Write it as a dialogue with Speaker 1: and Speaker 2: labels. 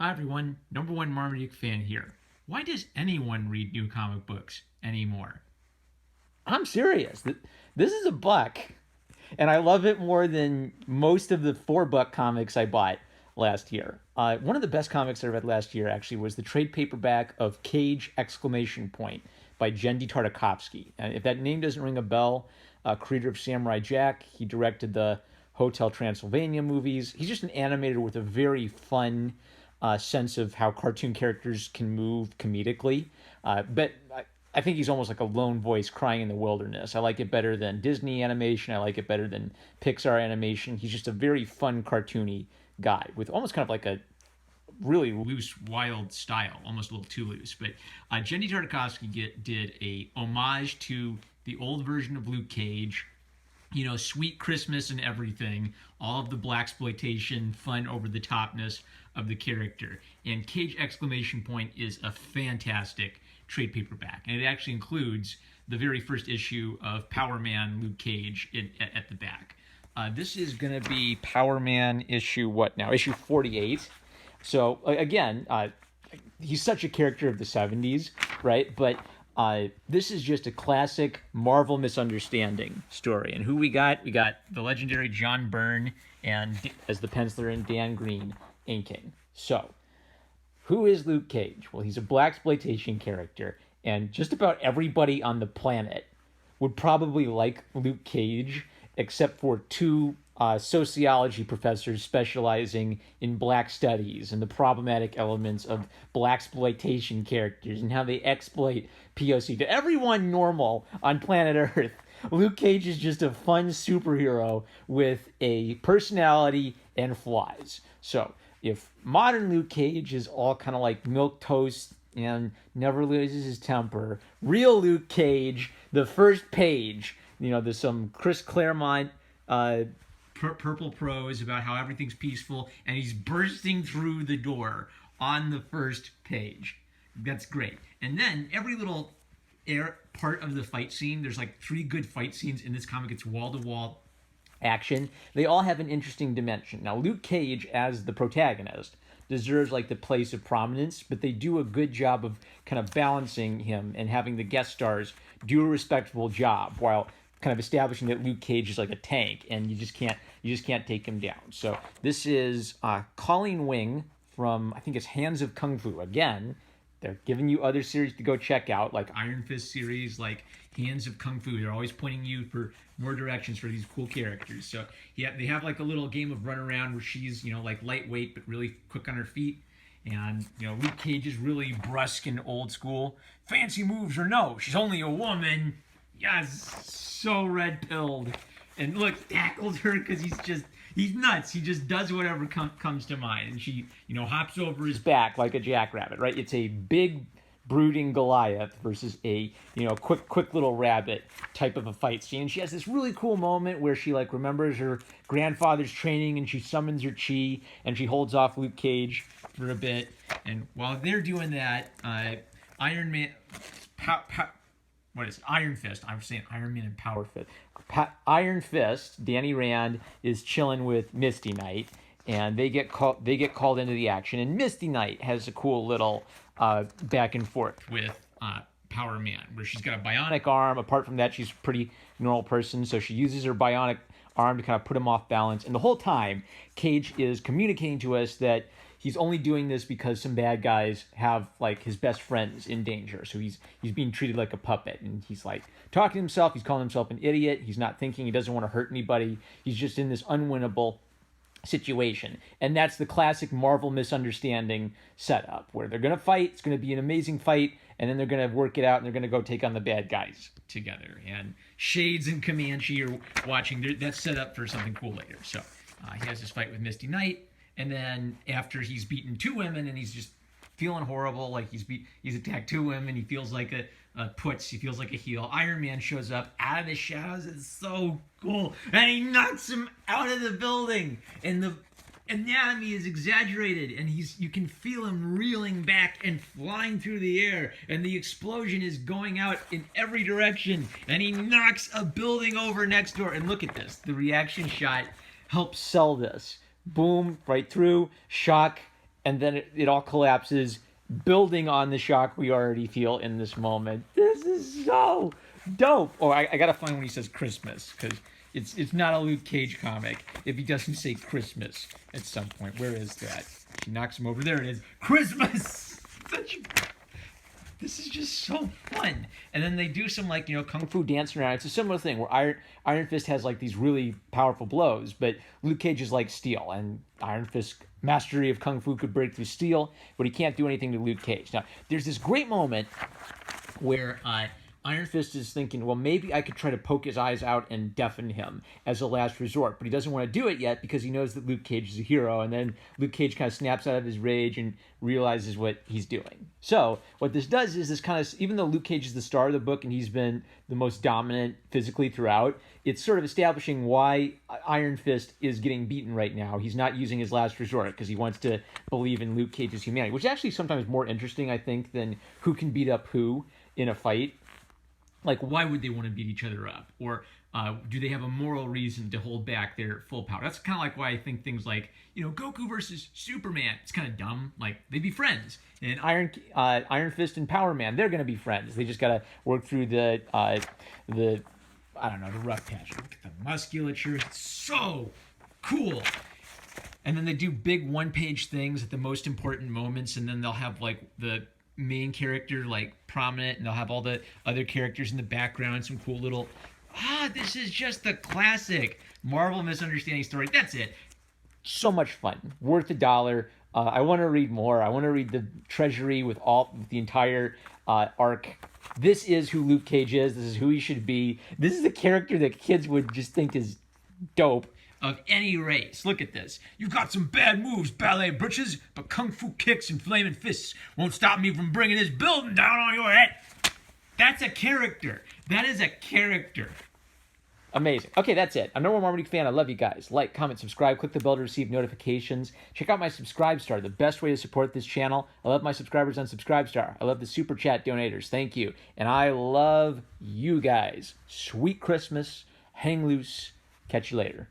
Speaker 1: Hi everyone, number one Marmaduke fan here. Why does anyone read new comic books anymore?
Speaker 2: I'm serious. This is a buck, and I love it more than most of the $4 comics I bought last year. One of the best comics I read last year actually was the trade paperback of Cage exclamation point by Genndy Tartakovsky. And if that name doesn't ring a bell, creator of Samurai Jack, he directed the Hotel Transylvania movies. He's just an animator with a very fun sense of how cartoon characters can move comedically. But I think he's almost like a lone voice crying in the wilderness. I like it better than Disney animation. I like it better than Pixar animation. He's just a very fun, cartoony guy with almost kind of like a really
Speaker 1: Loose, wild style, almost a little too loose. But Genndy Tartakovsky did a homage to the old version of Luke Cage. You know, sweet Christmas and everything, all of the black exploitation, fun over the topness of the character. And Cage exclamation point is a fantastic trade paperback, and it actually includes the very first issue of Power Man Luke Cage at the back. This is going to be Power Man issue what now? Issue 48. So again, he's such a character of the 70s, right? But this is just a classic Marvel misunderstanding story. And who we got? We got the legendary John Byrne and as the penciler and Dan Green inking. So, who is Luke Cage? Well, he's a black exploitation character, and just about everybody on the planet would probably like Luke Cage, except for two sociology professors specializing in black studies and the problematic elements of black exploitation characters and how they exploit POC. To everyone normal on planet Earth, Luke Cage is just a fun superhero with a personality and flaws. So, if modern Luke Cage is all kind of like milk toast and never loses his temper, real Luke Cage, the first page, there's some Chris Claremont purple prose about how everything's peaceful, and he's bursting through the door on the first page. That's great. And then every little part of the fight scene, there's like 3 good fight scenes in this comic. It's wall to wall
Speaker 2: action. They all have an interesting dimension. Now, Luke Cage, as the protagonist, deserves like the place of prominence, but they do a good job of kind of balancing him and having the guest stars do a respectable job while kind of establishing that Luke Cage is like a tank and you just can't take him down. So this is Colleen Wing from, I think it's Hands of Kung Fu. Again, they're giving you other series to go check out, like
Speaker 1: Iron Fist series, like Hands of Kung Fu. They're always pointing you for more directions for these cool characters. So yeah, they have like a little game of run around where she's, like lightweight but really quick on her feet. And, Luke Cage is really brusque and old school. Fancy moves or no, she's only a woman. Yes, so red pilled. And look, tackles her because he's nuts. He just does whatever comes to mind. And she, hops over his
Speaker 2: back like a jackrabbit, right? It's a big, brooding Goliath versus a, quick little rabbit type of a fight scene. And she has this really cool moment where she, like, remembers her grandfather's training and she summons her chi and she holds off Luke Cage for a bit. And while they're doing that, Iron Man... what is it? Iron Fist. I'm saying Iron Man and Power Fist. Iron Fist, Danny Rand, is chilling with Misty Knight, and they get called into the action. And Misty Knight has a cool little back and forth with Power Man, where she's got a bionic arm. Apart from that, she's a pretty normal person, so she uses her bionic arm to kind of put him off balance. And the whole time, Cage is communicating to us that he's only doing this because some bad guys have like his best friends in danger. So he's being treated like a puppet, and he's like talking to himself. He's calling himself an idiot. He's not thinking. He doesn't want to hurt anybody. He's just in this unwinnable situation. And that's the classic Marvel misunderstanding setup where they're going to fight. It's going to be an amazing fight. And then they're going to work it out and they're going to go take on the bad guys together. And Shades and Comanche are watching. That's set up for something cool later. So he has this fight with Misty Knight. And then after he's beaten 2 women and he's just feeling horrible, like he's attacked 2 women, he feels like he feels like a heel. Iron Man shows up out of the shadows. It's so cool. And he knocks him out of the building. And the anatomy is exaggerated, and you can feel him reeling back and flying through the air, and the explosion is going out in every direction, and he knocks a building over next door. And look at this. The reaction shot helps sell this. Boom, right through, shock, and then it all collapses, building on the shock we already feel in this moment. This is so dope. Oh, I gotta find when he says Christmas, because it's not a Luke Cage comic if he doesn't say Christmas at some point. Where is that? She knocks him over. There it is. Christmas! This is just so fun. And then they do some, like, kung fu dancing around. It's a similar thing where Iron Fist has, like, these really powerful blows, but Luke Cage is like steel, and Iron Fist's mastery of kung fu could break through steel, but he can't do anything to Luke Cage. Now, there's this great moment where Iron Fist is thinking, well, maybe I could try to poke his eyes out and deafen him as a last resort, but he doesn't want to do it yet because he knows that Luke Cage is a hero, and then Luke Cage kind of snaps out of his rage and realizes what he's doing. So what this does is this kind of, even though Luke Cage is the star of the book and he's been the most dominant physically throughout, it's sort of establishing why Iron Fist is getting beaten right now. He's not using his last resort because he wants to believe in Luke Cage's humanity, which is actually sometimes more interesting, I think, than who can beat up who in a fight.
Speaker 1: Like, why would they want to beat each other up? Or do they have a moral reason to hold back their full power? That's kind of like why I think things like, Goku versus Superman, it's kind of dumb. Like, they'd be friends. And
Speaker 2: Iron Fist and Power Man, they're going to be friends. They just got to work through the rough patch. Look at the musculature. It's so cool. And then they do big one-page things at the most important moments, and then they'll have, like, the main character, like, prominent, and they'll have all the other characters in the background, some cool little, this is just the classic Marvel misunderstanding story. That's it. So much fun. Worth $1. I want to read more. I want to read the Treasury with the entire arc. This is who Luke Cage is. This is who he should be. This is the character that kids would just think is dope.
Speaker 1: Of any race. Look at this. You've got some bad moves, ballet britches, but kung fu kicks and flaming fists won't stop me from bringing this building down on your head. That's a character. That is a character.
Speaker 2: Amazing. Okay, that's it. I'm Norman Marmaduke fan. I love you guys. Like, comment, subscribe, click the bell to receive notifications. Check out my Subscribestar, the best way to support this channel. I love my subscribers on Subscribestar. I love the Super Chat donators. Thank you. And I love you guys. Sweet Christmas. Hang loose. Catch you later.